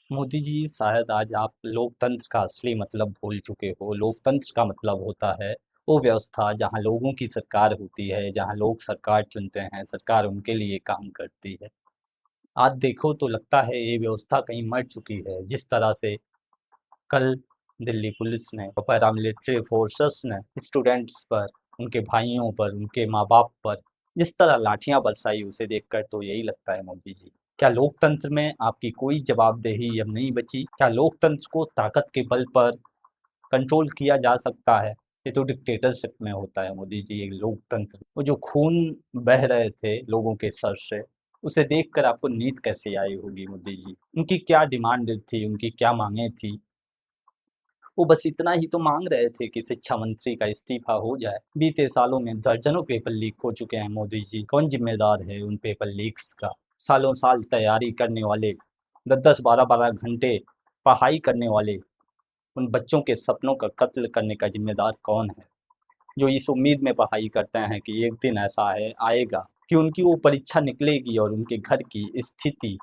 मोदी जी, शायद आज आप लोकतंत्र का असली मतलब भूल चुके हो। लोकतंत्र का मतलब होता है वो व्यवस्था जहाँ लोगों की सरकार होती है, जहाँ लोग सरकार चुनते हैं, सरकार उनके लिए काम करती है। आज देखो तो लगता है ये व्यवस्था कहीं मर चुकी है। जिस तरह से कल दिल्ली पुलिस ने और पैरामिलिट्री फोर्सेस ने स्टूडेंट्स पर, उनके भाइयों पर, उनके माँ बाप पर जिस तरह लाठियां बरसाई, उसे देखकर तो यही लगता है मोदी जी, क्या लोकतंत्र में आपकी कोई जवाबदेही अब नहीं बची? क्या लोकतंत्र को ताकत के बल पर कंट्रोल किया जा सकता है? ये तो डिक्टेटरशिप में होता है मोदी जी। ये लोकतंत्र, वो जो खून बह रहे थे लोगों के सर से, उसे देखकर आपको नींद कैसे आई होगी मोदी जी? उनकी क्या डिमांड थी, उनकी क्या मांगे थी? वो बस इतना ही तो मांग रहे थे कि शिक्षा मंत्री का इस्तीफा हो जाए। बीते सालों में दर्जनों पेपर लीक हो चुके हैं मोदी जी। कौन जिम्मेदार है उन पेपर लीक्स का? सालों साल तैयारी करने वाले, 10-10 12-12 घंटे पढ़ाई करने वाले उन बच्चों के सपनों का कत्ल करने का जिम्मेदार कौन है? जो इस उम्मीद में पढ़ाई करते हैं कि एक दिन ऐसा है आएगा कि उनकी वो परीक्षा निकलेगी और उनके घर की स्थिति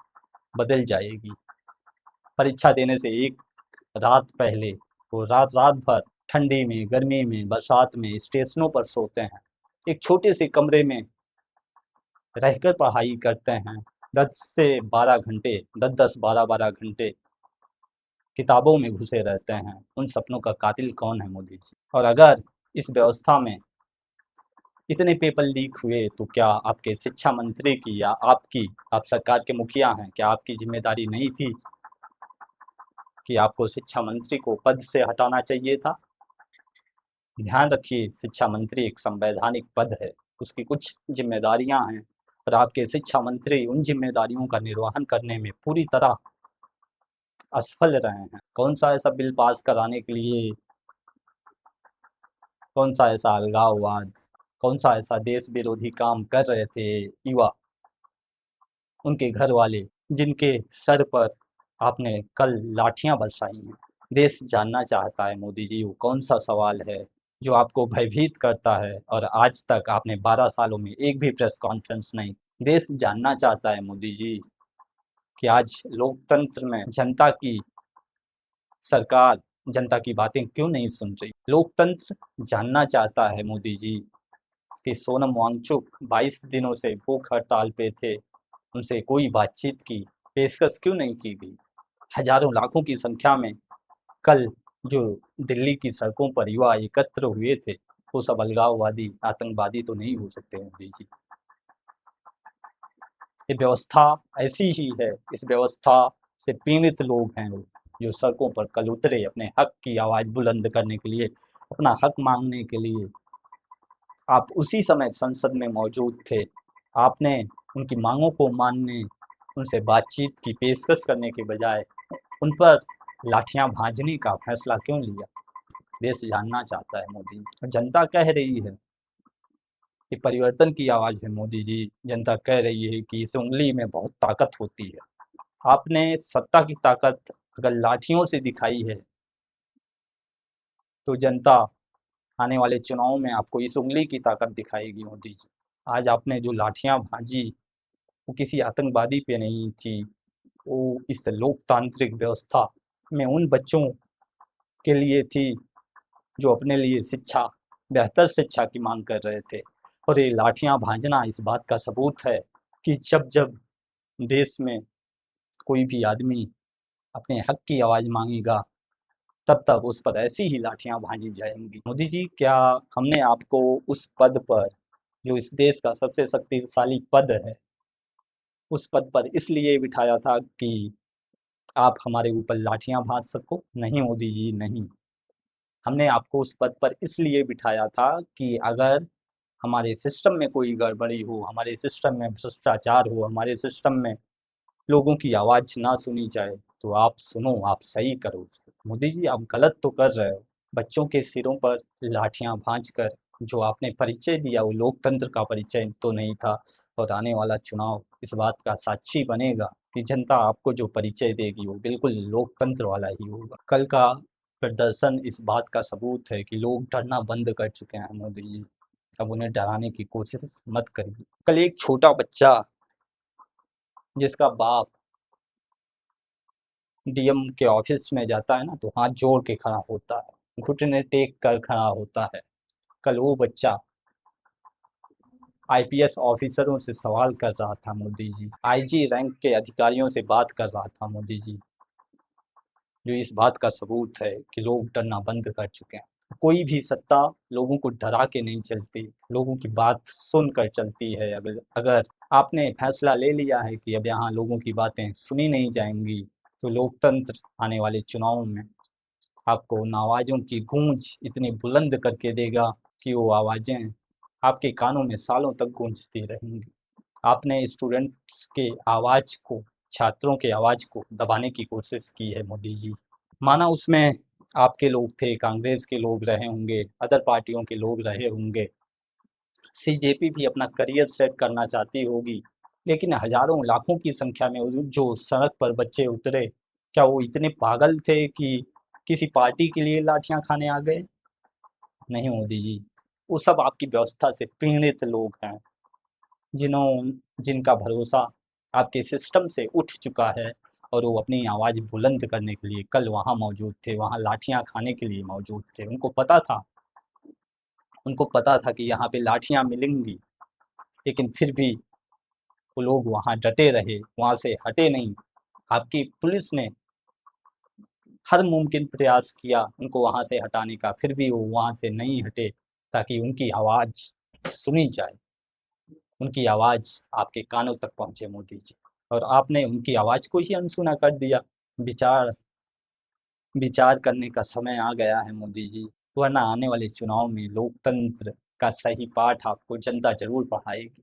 बदल जाएगी। परीक्षा देने से एक रात पहले वो रात रात भर ठंडी में, गर्मी में, बरसात में स्टेशनों पर सोते हैं। एक छोटे से कमरे में रहकर पढ़ाई करते हैं। 10 से 12 घंटे, 10-10 12-12 घंटे किताबों में घुसे रहते हैं। उन सपनों का कातिल कौन है मोदी जी? और अगर इस व्यवस्था में इतने पेपर लीक हुए तो क्या आपके शिक्षा मंत्री की या आपकी, आप सरकार के मुखिया हैं, क्या आपकी जिम्मेदारी नहीं थी कि आपको शिक्षा मंत्री को पद से हटाना चाहिए था? ध्यान रखिए, शिक्षा मंत्री एक संवैधानिक पद है, उसकी कुछ जिम्मेदारियां हैं और आपके शिक्षा मंत्री उन जिम्मेदारियों का निर्वहन करने में पूरी तरह असफल रहे हैं। कौन सा ऐसा बिल पास कराने के लिए, कौन सा ऐसा अलगाववाद, कौन सा ऐसा देश विरोधी काम कर रहे थे युवा, उनके घर वाले, जिनके सर पर आपने कल लाठियां बरसाई हैं? देश जानना चाहता है मोदी जी, वो कौन सा सवाल है जो आपको भयभीत करता है और आज तक आपने 12 सालों में एक भी प्रेस कॉन्फ्रेंस नहीं। देश जानना चाहता है मोदी जी कि आज लोकतंत्र में जनता की सरकार जनता की बातें क्यों नहीं सुन रही? लोकतंत्र जानना चाहता है मोदी जी कि सोनम वांगचुक 22 दिनों से भूख हड़ताल पे थे, उनसे कोई बातचीत की पेशकश क्यों नहीं की गई? हजारों लाखों की संख्या में कल जो दिल्ली की सड़कों पर युवा एकत्र हुए थे, वो सब अलगाववादी, आतंकवादी तो नहीं हो सकते मोदी जी। ये व्यवस्था ऐसी ही है। इस व्यवस्था से पीड़ित लोग हैं वो, जो सड़कों पर कल उतरे अपने हक की आवाज बुलंद करने के लिए, अपना हक मांगने के लिए। आप उसी समय संसद में मौजूद थे। आपने उनकी मांगों को मानने, उनसे बातचीत की पेशकश करने के बजाय उन पर लाठियां भाजने का फैसला क्यों लिया? देश जानना चाहता है मोदी जी। जनता कह रही है कि परिवर्तन की आवाज है मोदी जी। जनता कह रही है कि इस उंगली में बहुत ताकत होती है। आपने सत्ता की ताकत अगर लाठियों से दिखाई है तो जनता आने वाले चुनाव में आपको इस उंगली की ताकत दिखाएगी मोदी जी। आज आपने जो लाठियां भाजी, वो किसी आतंकवादी पे नहीं थी, वो इस लोकतांत्रिक व्यवस्था में उन बच्चों के लिए थी जो अपने लिए शिक्षा, बेहतर शिक्षा की मांग कर रहे थे। और ये लाठियां भांजना इस बात का सबूत है कि जब जब देश में कोई भी आदमी अपने हक की आवाज मांगेगा, तब तब उस पर ऐसी ही लाठियां भांजी जाएंगी। मोदी जी, क्या हमने आपको उस पद पर, जो इस देश का सबसे शक्तिशाली पद है, उस पद पर इसलिए बिठाया था कि आप हमारे ऊपर लाठियां भांज सको? नहीं मोदी जी, नहीं। हमने आपको उस पद पर इसलिए बिठाया था कि अगर हमारे सिस्टम में कोई गड़बड़ी हो, हमारे सिस्टम में भ्रष्टाचार हो, हमारे सिस्टम में लोगों की आवाज ना सुनी जाए, तो आप सुनो, आप सही करो उसको। मोदी जी, आप गलत तो कर रहे हो। बच्चों के सिरों पर लाठियां भांज कर जो आपने परिचय दिया, वो लोकतंत्र का परिचय तो नहीं था। और आने वाला चुनाव इस बात का साक्षी बनेगा कि जनता आपको जो परिचय देगी वो बिल्कुल लोकतंत्र वाला ही होगा। कल का प्रदर्शन इस बात का सबूत है कि लोग डरना बंद कर चुके हैं मोदी जी। अब उन्हें डराने की कोशिश मत करिए। कल एक छोटा बच्चा, जिसका बाप डीएम के ऑफिस में जाता है ना, तो हाथ जोड़ के खड़ा होता है, घुटने टेक कर खड़ा होता है। कल वो बच्चा आईपीएस ऑफिसरों से सवाल कर रहा था मोदी जी, आईजी रैंक के अधिकारियों से बात कर रहा था मोदी जी, जो इस बात का सबूत है कि लोग डरना बंद कर चुके हैं। कोई भी सत्ता लोगों को डरा के नहीं चलती, लोगों की बात सुनकर चलती है। अगर अगर आपने फैसला ले लिया है कि अब यहाँ लोगों की बातें सुनी नहीं जाएंगी, तो लोकतंत्र आने वाले चुनाव में आपको उन आवाज़ों की गूंज इतनी बुलंद करके देगा कि वो आवाज़ें आपके कानों में सालों तक गूंजती रहेंगी। आपने स्टूडेंट्स के आवाज़ को, छात्रों के आवाज़ को दबाने की कोशिश की है मोदी जी। माना उसमें आपके लोग थे, कांग्रेस के लोग रहे होंगे, अदर पार्टियों के लोग रहे होंगे, सीजेपी भी अपना करियर सेट करना चाहती होगी, लेकिन हजारों लाखों की संख्या में जो सड़क पर बच्चे उतरे, क्या वो इतने पागल थे कि किसी पार्टी के लिए लाठियां खाने आ गए? नहीं मोदी जी, वो सब आपकी व्यवस्था से पीड़ित लोग हैं, जिनका भरोसा आपके सिस्टम से उठ चुका है, और वो अपनी आवाज़ बुलंद करने के लिए कल वहाँ मौजूद थे, वहाँ लाठियाँ खाने के लिए मौजूद थे। उनको पता था कि यहाँ पे लाठियाँ मिलेंगी, लेकिन फिर भी वो लोग वहाँ डटे रहे, वहाँ से हटे नहीं। आपकी पुलिस ने हर मुमकिन प्रयास किया उनको वहाँ से हटाने का, फिर भी वो वहाँ से नहीं हटे, ताकि उनकी आवाज़ सुनी जाए, उनकी आवाज़ आपके कानों तक पहुँचे मोदी जी। और आपने उनकी आवाज़ को ही अनसुना कर दिया। विचार विचार करने का समय आ गया है मोदी जी, वरना आने वाले चुनाव में लोकतंत्र का सही पाठ आपको जनता जरूर पढ़ाएगी।